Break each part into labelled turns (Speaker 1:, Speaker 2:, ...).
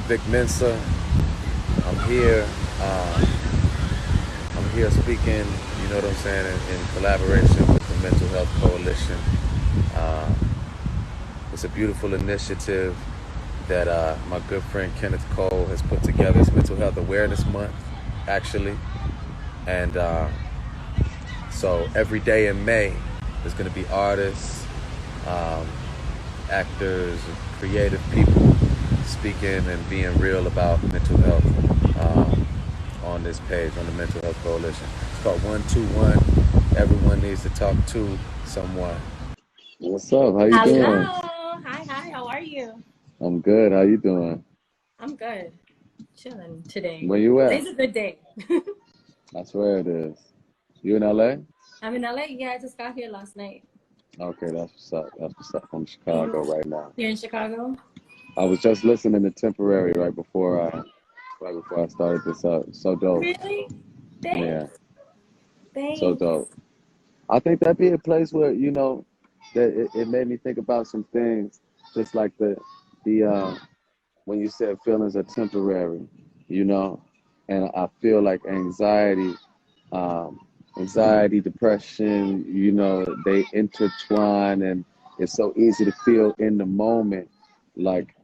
Speaker 1: Vic Mensa. I'm here. I'm here speaking, you know what I'm saying, in collaboration with the Mental Health Coalition. It's a beautiful initiative that my good friend Kenneth Cole has put together. It's Mental Health Awareness Month, actually. And so every day in May, there's going to be artists, actors, creative people speaking and being real about mental health on this page, on the Mental Health Coalition. It's called 121. Everyone needs to talk to someone.
Speaker 2: What's up? How you
Speaker 3: Hello.
Speaker 2: doing?
Speaker 3: Hi. How are you?
Speaker 2: I'm good. How you doing?
Speaker 3: I'm good. Chilling today.
Speaker 2: Where you at?
Speaker 3: Today's a good day.
Speaker 2: I swear it is. You in LA?
Speaker 3: I'm in LA. Yeah, I just got here last night.
Speaker 2: Okay, that's what's up. That's what's up. I'm in Chicago right now.
Speaker 3: You're in Chicago?
Speaker 2: I was just listening to Temporary right before I started this up. So dope.
Speaker 3: Really? Thanks.
Speaker 2: Yeah.
Speaker 3: Thanks.
Speaker 2: So dope. I think that'd be a place where, you know, that it made me think about some things, just like the when you said feelings are temporary, you know, and I feel like anxiety, depression, you know, they intertwine, and it's so easy to feel in the moment like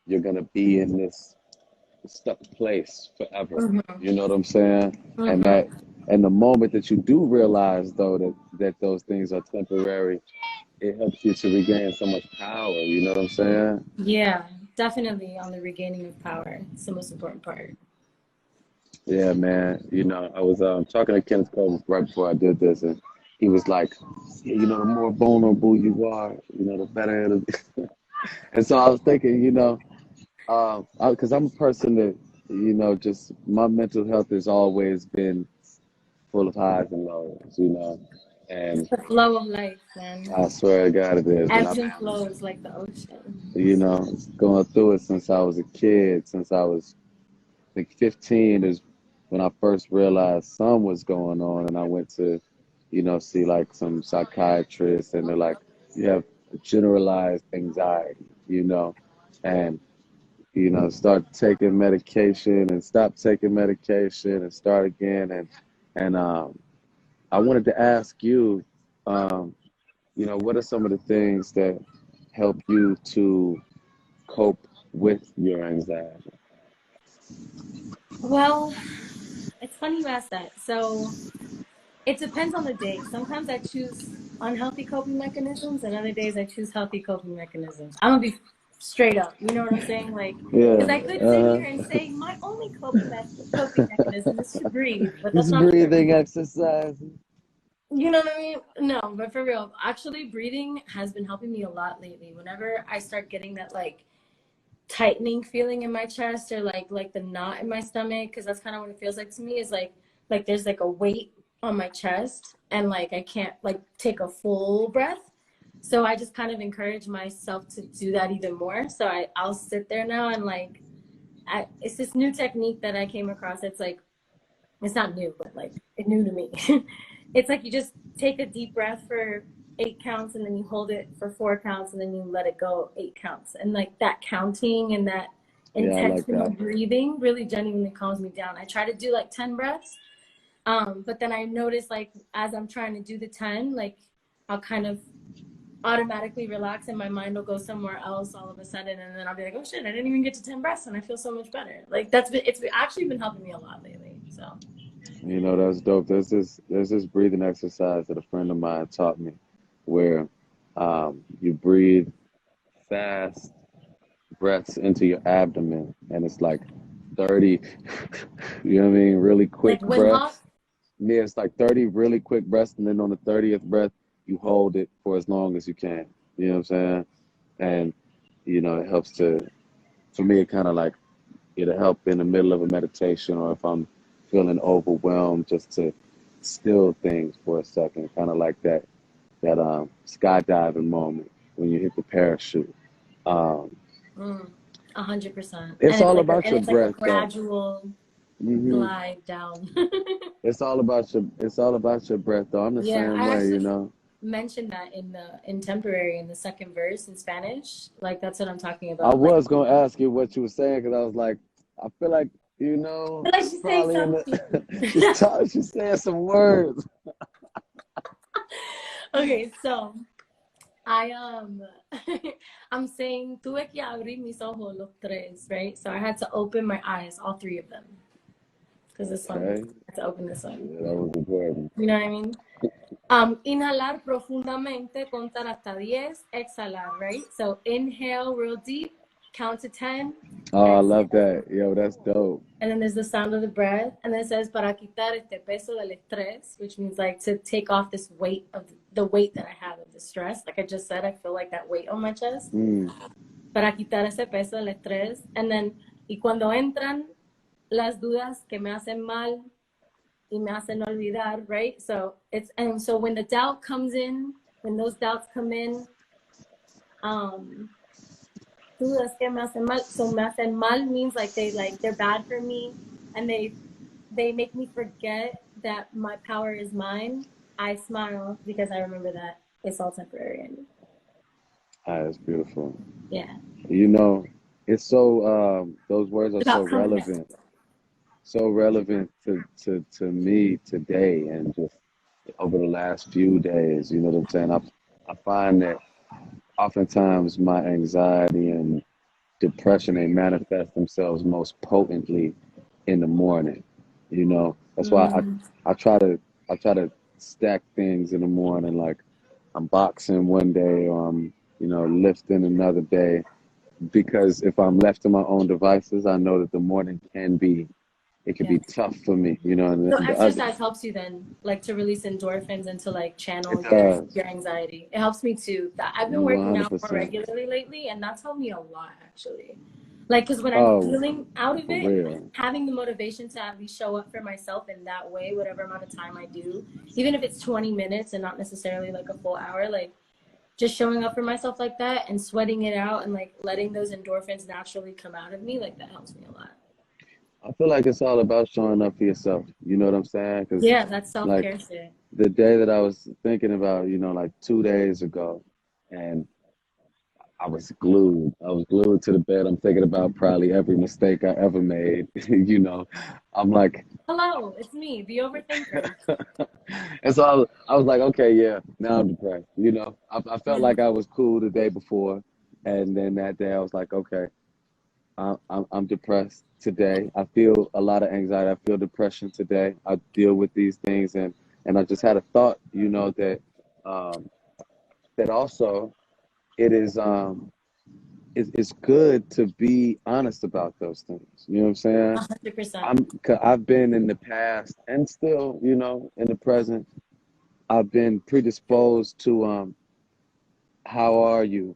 Speaker 2: you're gonna be in this stuck place forever.
Speaker 3: Mm-hmm.
Speaker 2: You know what I'm saying?
Speaker 3: Mm-hmm.
Speaker 2: And the moment that you do realize though that those things are temporary, it helps you to regain so much power. You know what I'm saying?
Speaker 3: Yeah, definitely on the regaining of power. It's the most important part.
Speaker 2: Yeah, man. You know, I was talking to Kenneth Cole right before I did this, and he was like, yeah, you know, the more vulnerable you are, you know, the better it'll be. And so I was thinking, you know, because I'm a person that, you know, just my mental health has always been full of highs and lows, you know. And
Speaker 3: It's the flow of life, man.
Speaker 2: I swear to God it is.
Speaker 3: Ebbs and flows like the ocean.
Speaker 2: You know, going through it since I was a kid, since I was, I think 15 is when I first realized something was going on, and I went to, you know, see like some psychiatrists, and they're like, you have generalized anxiety, you know, and, you know, start taking medication and stop taking medication and start again. And I wanted to ask you, you know, what are some of the things that help you to cope with your anxiety?
Speaker 3: Well, it's funny you ask that. So it depends on the day. Sometimes I choose unhealthy coping mechanisms, and other days I choose healthy coping mechanisms. I'm gonna be straight up. You know what I'm saying? Like, because I could sit here and say my only coping mechanism is to breathe, but that's
Speaker 2: It's
Speaker 3: not true.
Speaker 2: breathing exercise.
Speaker 3: You know what I mean? No, but for real, actually, breathing has been helping me a lot lately. Whenever I start getting that like tightening feeling in my chest, or like the knot in my stomach, because that's kind of what it feels like to me, is like there's like a weight on my chest, and like I can't like take a full breath. So I just kind of encourage myself to do that even more. So I'll sit there now and like it's this new technique that I came across. It's like, it's not new, but like it's new to me. It's like you just take a deep breath for 8 counts, and then you hold it for 4 counts, and then you let it go 8 counts. And like that counting and that intentional breathing really genuinely calms me down. I try to do like 10 breaths. But then I notice, like, as I'm trying to do the 10, like I'll kind of automatically relax, and my mind will go somewhere else all of a sudden, and then I'll be like, oh shit, I didn't even get to 10 breaths, and I feel so much better. Like it's actually been helping me a lot lately. So,
Speaker 2: You know, that's dope. There's this breathing exercise that a friend of mine taught me, where you breathe fast breaths into your abdomen, and it's like 30, you know what I mean, really quick
Speaker 3: like Wim Hof?
Speaker 2: breaths. Yeah, it's like 30 really quick breaths, and then on the 30th breath, you hold it for as long as you can. You know what I'm saying? And, you know, it helps for me, it kind of like, it'll help in the middle of a meditation, or if I'm feeling overwhelmed, just to still things for a second, kind of like that skydiving moment when you hit the parachute.
Speaker 3: 100%.
Speaker 2: It's all
Speaker 3: like
Speaker 2: about your
Speaker 3: it's
Speaker 2: breath,
Speaker 3: like a gradual glide down.
Speaker 2: It's all about your breath, though. I'm the
Speaker 3: Yeah,
Speaker 2: same way, you know.
Speaker 3: mention that in temporary in the second verse in Spanish. Like that's what I'm talking
Speaker 2: I
Speaker 3: about. Like,
Speaker 2: was gonna ask you what you were saying because I was like, I feel like you know,
Speaker 3: but I should say
Speaker 2: probably in
Speaker 3: something.
Speaker 2: the she's saying some words.
Speaker 3: Okay, so I I'm saying tuve que abrir mis ojos los tres, right? So I had to open my eyes, all three of them, because this one
Speaker 2: Okay,
Speaker 3: I had to open this one.
Speaker 2: yeah, that was important.
Speaker 3: You know what I mean? Inhalar profundamente, contar hasta 10, exhalar, right? So inhale real deep, count to 10.
Speaker 2: Oh, I
Speaker 3: Exhale.
Speaker 2: love that. Yo, that's dope.
Speaker 3: And then there's the sound of the breath. And then it says, para quitar este peso del estrés, which means like to take off this weight of the weight that I have of the stress. Like I just said, I feel like that weight on my chest. Para quitar ese peso del estrés. And then, y cuando entran las dudas que me hacen mal y me hacen olvidar, right? So it's, and so when the doubt comes in, when those doubts come in, dudas que me hacen mal. So me hacen mal means like they're bad for me, and they make me forget that my power is mine. I smile because I remember that it's all temporary.
Speaker 2: Ah, that's beautiful.
Speaker 3: Yeah.
Speaker 2: You know, it's so those words are so
Speaker 3: About confidence.
Speaker 2: relevant. So relevant to me today and just over the last few days. You know what I'm saying? I find that oftentimes my anxiety and depression, they manifest themselves most potently in the morning. You know, that's why I try to stack things in the morning, like I'm boxing one day or I'm, you know, lifting another day. Because if I'm left to my own devices, I know that the morning can be, it can
Speaker 3: Yeah.
Speaker 2: be tough for me, you know. And
Speaker 3: So
Speaker 2: the other,
Speaker 3: exercise helps you then, like to release endorphins and to like channel
Speaker 2: it does
Speaker 3: your anxiety. It helps me too. I've been working out more
Speaker 2: 100%.
Speaker 3: regularly lately, and that's helped me a lot actually. Like, because when I'm
Speaker 2: Oh,
Speaker 3: feeling out of
Speaker 2: for
Speaker 3: it,
Speaker 2: real.
Speaker 3: having the motivation to at least show up for myself in that way, whatever amount of time I do, even if it's 20 minutes and not necessarily like a full hour, like just showing up for myself like that and sweating it out and like letting those endorphins naturally come out of me, like that helps me a lot.
Speaker 2: I feel like it's all about showing up for yourself. You know what I'm saying? Because
Speaker 3: Yeah, that's
Speaker 2: like
Speaker 3: self-care shit.
Speaker 2: the day that I was thinking about, you know, like 2 days ago, and I was glued. I was glued to the bed. I'm thinking about probably every mistake I ever made. You know, I'm like,
Speaker 3: Hello, it's me, the overthinker.
Speaker 2: and so I was like, okay, yeah, now I'm depressed. You know, I felt like I was cool the day before, and then that day I was like, okay, I'm depressed today. I feel a lot of anxiety. I feel depression today. I deal with these things, and I just had a thought, you know, that that also it is it's good to be honest about those things. You know what I'm saying?
Speaker 3: 100%.
Speaker 2: I've been in the past and still, you know, in the present, I've been predisposed to how are you?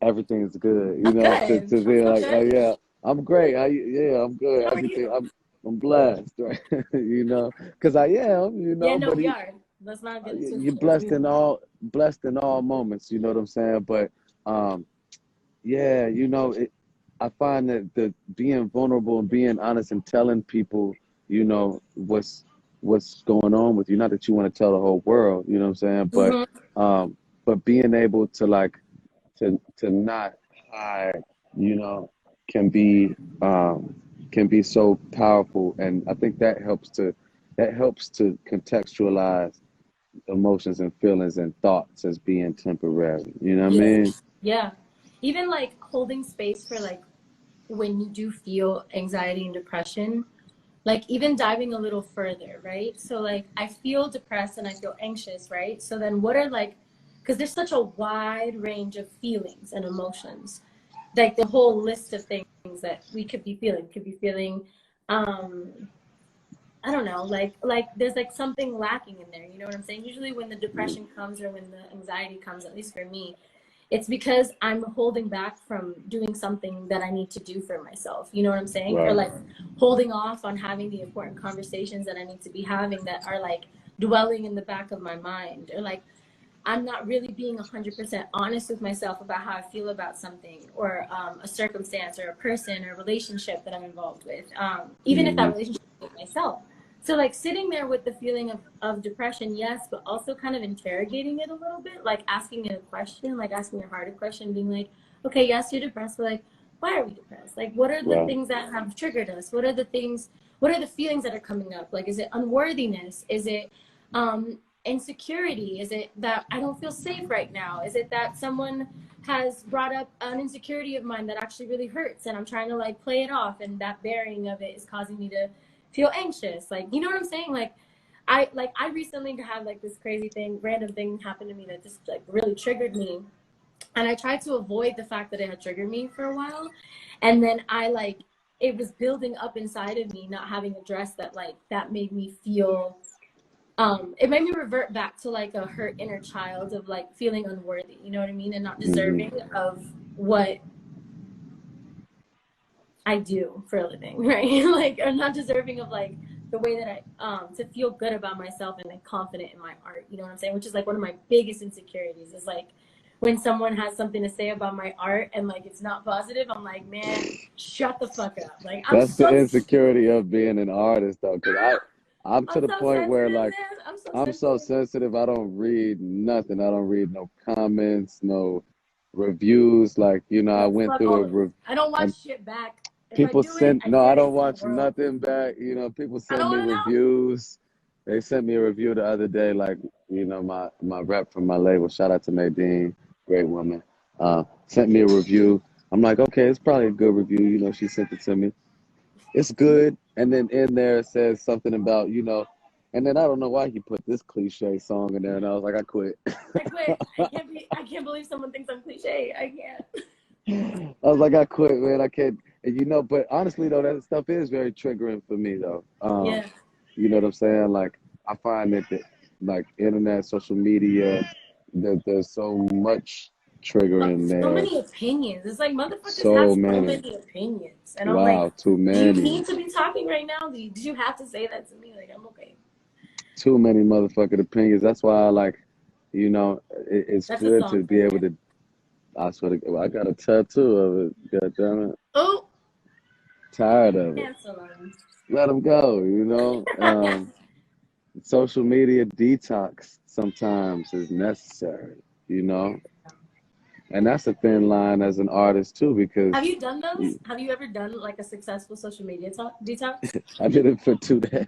Speaker 2: Everything's good, you
Speaker 3: I'm
Speaker 2: know,
Speaker 3: good.
Speaker 2: to
Speaker 3: I'm
Speaker 2: be
Speaker 3: so
Speaker 2: like, oh
Speaker 3: good.
Speaker 2: yeah, I'm great. Yeah, I'm good.
Speaker 3: How are
Speaker 2: Everything,
Speaker 3: you?
Speaker 2: I'm blessed, right? You know, because I am, you
Speaker 3: Yeah,
Speaker 2: know,
Speaker 3: no,
Speaker 2: but
Speaker 3: we are. Let's not get it
Speaker 2: you're
Speaker 3: twisted. We are.
Speaker 2: blessed in all moments. You know what I'm saying? But um, yeah, you know, I find that the being vulnerable and being honest and telling people, you know, what's going on with you. Not that you want to tell the whole world, you know what I'm saying? But being able to like to not hide, you know, can be so powerful, and I think that helps to contextualize emotions and feelings and thoughts as being temporary. You know what I
Speaker 3: Yeah.
Speaker 2: mean?
Speaker 3: Yeah. Even like holding space for like when you do feel anxiety and depression, like even diving a little further, right? So like I feel depressed and I feel anxious, right? So then what are like, because there's such a wide range of feelings and emotions, like the whole list of things that we could be feeling, um I don't know, like there's like something lacking in there, you know what I'm saying? Usually when the depression comes or when the anxiety comes, at least for me, it's because I'm holding back from doing something that I need to do for myself. You know what I'm saying? Or
Speaker 2: Right.
Speaker 3: like holding off on having the important conversations that I need to be having that are like dwelling in the back of my mind. Or like I'm not really being 100% honest with myself about how I feel about something or a circumstance or a person or a relationship that I'm involved with. Even if that
Speaker 2: Hmm.
Speaker 3: relationship is with myself. So like sitting there with the feeling of depression, yes, but also kind of interrogating it a little bit, like asking it a question, like asking a harder question, being like, okay, yes, you're depressed, but like, why are we depressed? Like, what are the
Speaker 2: Right.
Speaker 3: things that have triggered us? What are the things, what are the feelings that are coming up? Like, is it unworthiness? Is it insecurity? Is it that I don't feel safe right now? Is it that someone has brought up an insecurity of mine that actually really hurts and I'm trying to like play it off, and that bearing of it is causing me to feel anxious? Like, you know what I'm saying? Like I recently had like this crazy thing, random thing happen to me that just like really triggered me. And I tried to avoid the fact that it had triggered me for a while. And then it was building up inside of me, not having addressed that, like, that made me feel, it made me revert back to like a hurt inner child of like feeling unworthy, you know what I mean? And not deserving of what I do for a living, right? Like, or not deserving of like the way that to feel good about myself and like confident in my art, you know what I'm saying? Which is like one of my biggest insecurities is like, when someone has something to say about my art and like it's not positive, I'm like, man, shut the fuck up. Like
Speaker 2: That's the insecurity of being an artist, though, because I'm to the
Speaker 3: so
Speaker 2: point where like
Speaker 3: I'm so
Speaker 2: so sensitive. I don't read nothing. I don't read no comments, no reviews. Like, you know, I went through
Speaker 3: I don't watch
Speaker 2: and
Speaker 3: shit back. If I
Speaker 2: people
Speaker 3: do it,
Speaker 2: send
Speaker 3: I
Speaker 2: no, I
Speaker 3: send it
Speaker 2: don't
Speaker 3: to the
Speaker 2: watch
Speaker 3: world.
Speaker 2: nothing back. You know, people
Speaker 3: I
Speaker 2: send
Speaker 3: don't
Speaker 2: me
Speaker 3: want to know.
Speaker 2: reviews. They sent me a review the other day, like, you know, my rep from my label, shout out to Nadine, great woman, sent me a review. I'm like, okay, it's probably a good review. You know, she sent it to me. It's good. And then in there it says something about, you know, and then I don't know why he put this cliche song in there, and I was like, I quit.
Speaker 3: I quit. I can't believe someone thinks I'm cliche. I can't.
Speaker 2: I was like, I quit, man. I can't. And, you know, but honestly though, that stuff is very triggering for me though.
Speaker 3: Yeah.
Speaker 2: You know what I'm saying? Like, I find that like internet, social media, that there's so much triggering
Speaker 3: So
Speaker 2: there.
Speaker 3: many opinions. It's like motherfuckers have
Speaker 2: So
Speaker 3: so
Speaker 2: many.
Speaker 3: many opinions. And I'm like,
Speaker 2: Wow, too
Speaker 3: do you
Speaker 2: many.
Speaker 3: need to be talking right now? Did you have to say that to me? Like, I'm okay.
Speaker 2: Too many motherfucking opinions. That's why I like, you know, it's
Speaker 3: That's a
Speaker 2: good to
Speaker 3: song for
Speaker 2: be
Speaker 3: you.
Speaker 2: able to. I swear to God, I got a tattoo of it. God damn it.
Speaker 3: Oh,
Speaker 2: Tired of it.
Speaker 3: cancel them.
Speaker 2: Let them go, you know. Social media detox sometimes is necessary, you know. And that's a thin line as an artist too, because
Speaker 3: Have you done those? Have you ever done like a successful social media detox?
Speaker 2: I did it for 2 days.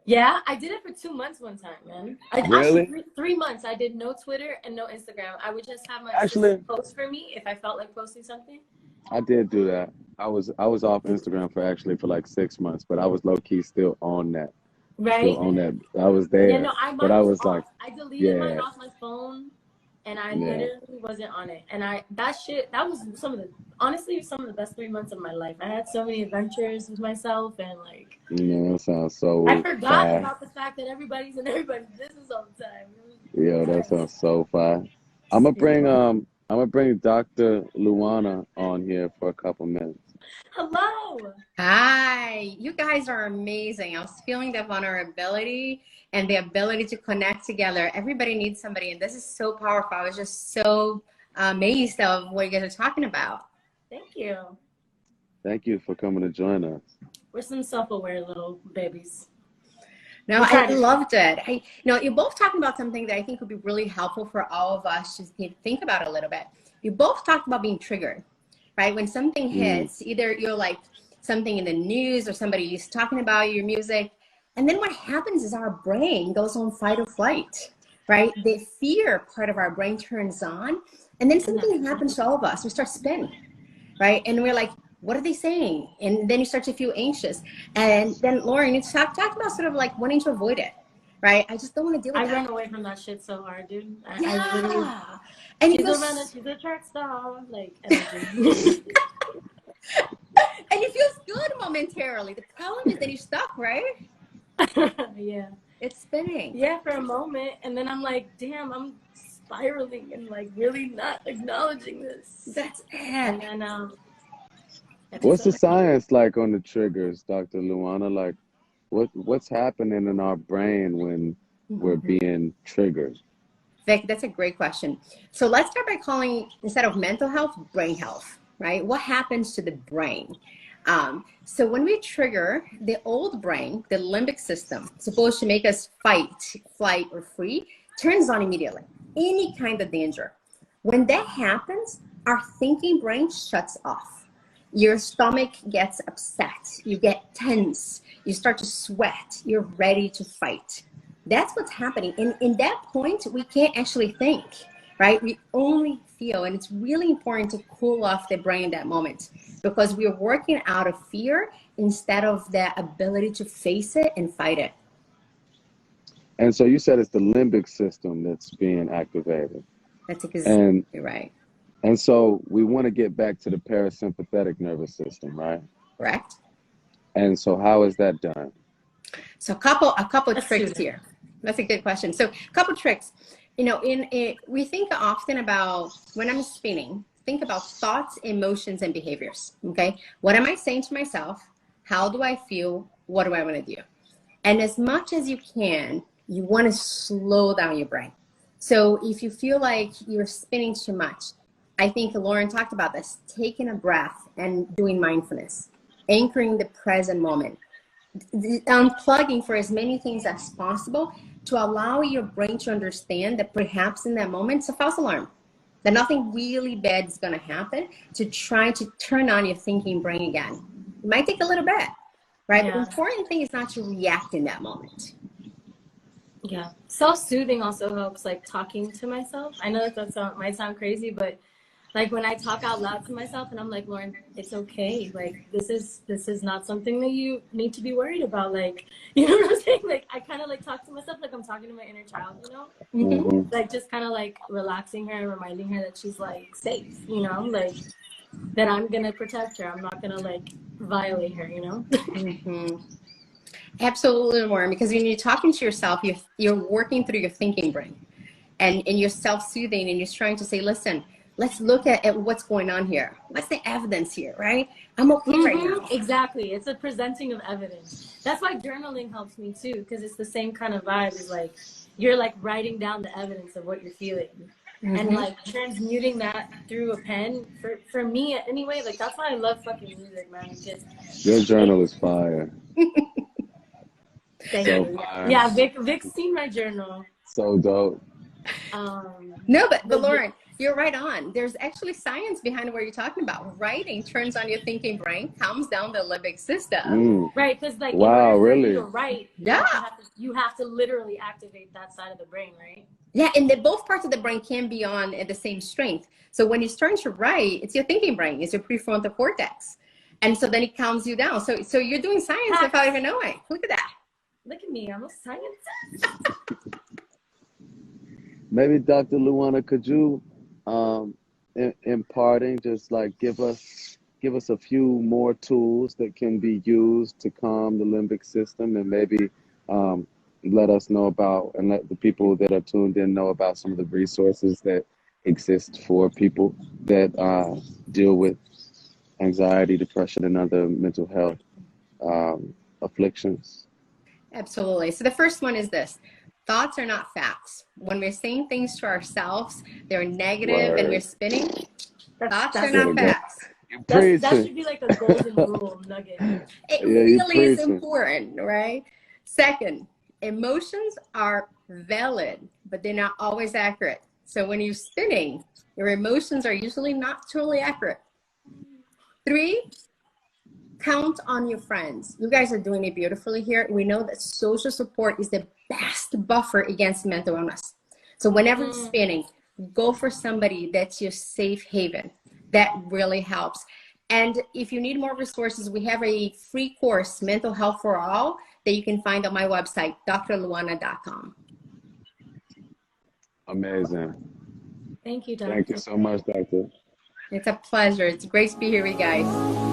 Speaker 3: Yeah, I did it for 2 months one time, man. Actually,
Speaker 2: Really?
Speaker 3: 3 months. I did no Twitter and no Instagram. I would just have my
Speaker 2: Actually,
Speaker 3: assistant post for me if I felt like posting something.
Speaker 2: I did do that. I was off Instagram for like 6 months, but I was low key still on that. Still
Speaker 3: Right?
Speaker 2: on that. I was
Speaker 3: Yeah,
Speaker 2: there.
Speaker 3: no,
Speaker 2: But
Speaker 3: mine
Speaker 2: I
Speaker 3: was
Speaker 2: was like,
Speaker 3: off. I deleted mine
Speaker 2: yeah,
Speaker 3: off my phone, and I
Speaker 2: yeah.
Speaker 3: literally wasn't on it. And that was honestly, some of the best 3 months of my life. I had so many adventures with myself, and like,
Speaker 2: You know, that sounds
Speaker 3: I
Speaker 2: so
Speaker 3: forgot
Speaker 2: fire.
Speaker 3: about the fact that everybody's in everybody's business all the time. It
Speaker 2: Yo,
Speaker 3: was
Speaker 2: that
Speaker 3: nice.
Speaker 2: sounds so fire. I'm
Speaker 3: Yeah.
Speaker 2: gonna bring Dr. Luana on here for a couple minutes.
Speaker 3: Hello.
Speaker 4: Hi, you guys are amazing. I was feeling the vulnerability and the ability to connect together. Everybody needs somebody, and this is so powerful. I was just so amazed of what you guys are talking about.
Speaker 3: Thank you.
Speaker 2: Thank you for coming to join us.
Speaker 3: We're some self-aware little babies.
Speaker 4: No, I loved it. You're both talking about something that I think would be really helpful for all of us to think about a little bit. You both talked about being triggered, right? When something hits, either you're like something in the news or somebody is talking about your music, and then what happens is our brain goes on fight or flight, right? The fear part of our brain turns on, and then something happens to all of us. We start spinning, right? And we're like, what are they saying? And then you start to feel anxious. And then Lauren, you talked about sort of like wanting to avoid it, right? I just don't want to deal with that.
Speaker 3: I run away from that shit so hard, dude.
Speaker 4: Yeah.
Speaker 3: I literally,
Speaker 4: and
Speaker 3: she's a runner, she's a track star, like energy.
Speaker 4: And it feels good momentarily. The problem is that you're stuck, right?
Speaker 3: Yeah.
Speaker 4: It's spinning.
Speaker 3: Yeah, for a moment. And then I'm like, damn, I'm spiraling and like really not acknowledging this.
Speaker 4: That's it.
Speaker 3: And then
Speaker 2: What's the science like on the triggers, Dr. Luana? Like, what's happening in our brain when we're being triggered?
Speaker 4: Vic, that's a great question. So let's start by calling, instead of mental health, brain health, right? What happens to the brain? So when we trigger, the old brain, the limbic system, supposed to make us fight, flight, or free, turns on immediately. Any kind of danger. When that happens, our thinking brain shuts off. Your stomach gets upset. You get tense. You start to sweat. You're ready to fight. That's what's happening. And in that point, we can't actually think, right? We only feel, and it's really important to cool off the brain in that moment because we are working out of fear instead of the ability to face it and fight it.
Speaker 2: And so you said it's the limbic system that's being activated.
Speaker 4: That's exactly right.
Speaker 2: And so we want to get back to the parasympathetic nervous system, right?
Speaker 4: Correct.
Speaker 2: And so how is that done?
Speaker 4: So a couple of tricks here. That's a good question. So a couple tricks. You know, we think often about, when I'm spinning, think about thoughts, emotions, and behaviors, okay? What am I saying to myself? How do I feel? What do I want to do? And as much as you can, you want to slow down your brain. So if you feel like you're spinning too much, I think Lauren talked about this, taking a breath and doing mindfulness, anchoring the present moment, unplugging for as many things as possible to allow your brain to understand that perhaps in that moment it's a false alarm, that nothing really bad is going to happen, to try to turn on your thinking brain again. It might take a little bit, right? Yeah. But the important thing is not to react in that moment.
Speaker 3: Yeah. Self-soothing also helps, like talking to myself. I know that might sound crazy, but like when I talk out loud to myself and I'm like, Lauren, it's okay. Like, this is not something that you need to be worried about. Like, you know what I'm saying? Like, I kind of like talk to myself like I'm talking to my inner child, you know? Mm-hmm. Like, just kind of like relaxing her and reminding her that she's like safe, you know? Like, that I'm going to protect her. I'm not going to like violate her, you know?
Speaker 4: Mm-hmm. Absolutely, Lauren, because when you're talking to yourself, you're working through your thinking brain and you're self-soothing and you're trying to say, listen, let's look at what's going on here. What's the evidence here, right? I'm okay right now.
Speaker 3: Exactly. It's a presenting of evidence. That's why journaling helps me too, because it's the same kind of vibe. It's like you're like writing down the evidence of what you're feeling. And like transmuting that through a pen. For me anyway, like that's why I love fucking music, man. Because
Speaker 2: your journal is fire.
Speaker 3: Thank you. Yeah, Vic's seen my journal.
Speaker 2: So dope.
Speaker 4: No, but Lauren, you're right on. There's actually science behind what you're talking about. Writing turns on your thinking brain, calms down the limbic system.
Speaker 3: Right, because like
Speaker 2: wow, really?
Speaker 3: You're right.
Speaker 4: Yeah.
Speaker 3: You have to literally activate that side of the brain, right?
Speaker 4: Yeah, and both parts of the brain can be on at the same strength. So when you start to write, it's your thinking brain, it's your prefrontal cortex. And so then it calms you down. So you're doing science without even knowing. Look at that.
Speaker 3: Look at me, I'm a scientist.
Speaker 2: Maybe Dr. Luana, could you, in parting, just like give us a few more tools that can be used to calm the limbic system, and maybe let us know about, and let the people that are tuned in know about some of the resources that exist for people that deal with anxiety, depression, and other mental health afflictions.
Speaker 4: Absolutely. So the first one is this. Thoughts are not facts. When we're saying things to ourselves, they're negative and we're spinning. Thoughts are not facts.
Speaker 3: That should be like a golden rule nugget.
Speaker 4: It really is important, right? Second, emotions are valid, but they're not always accurate. So when you're spinning, your emotions are usually not totally accurate. 3, count on your friends. You guys are doing it beautifully here. We know that social support is the best buffer against mental illness. So whenever you're spinning, go for somebody that's your safe haven. That really helps. And if you need more resources, we have a free course, Mental Health for All, that you can find on my website, drluana.com.
Speaker 2: Amazing.
Speaker 3: Thank you, Doctor.
Speaker 2: Thank you so much, Doctor.
Speaker 4: It's a pleasure. It's great to be here with you guys.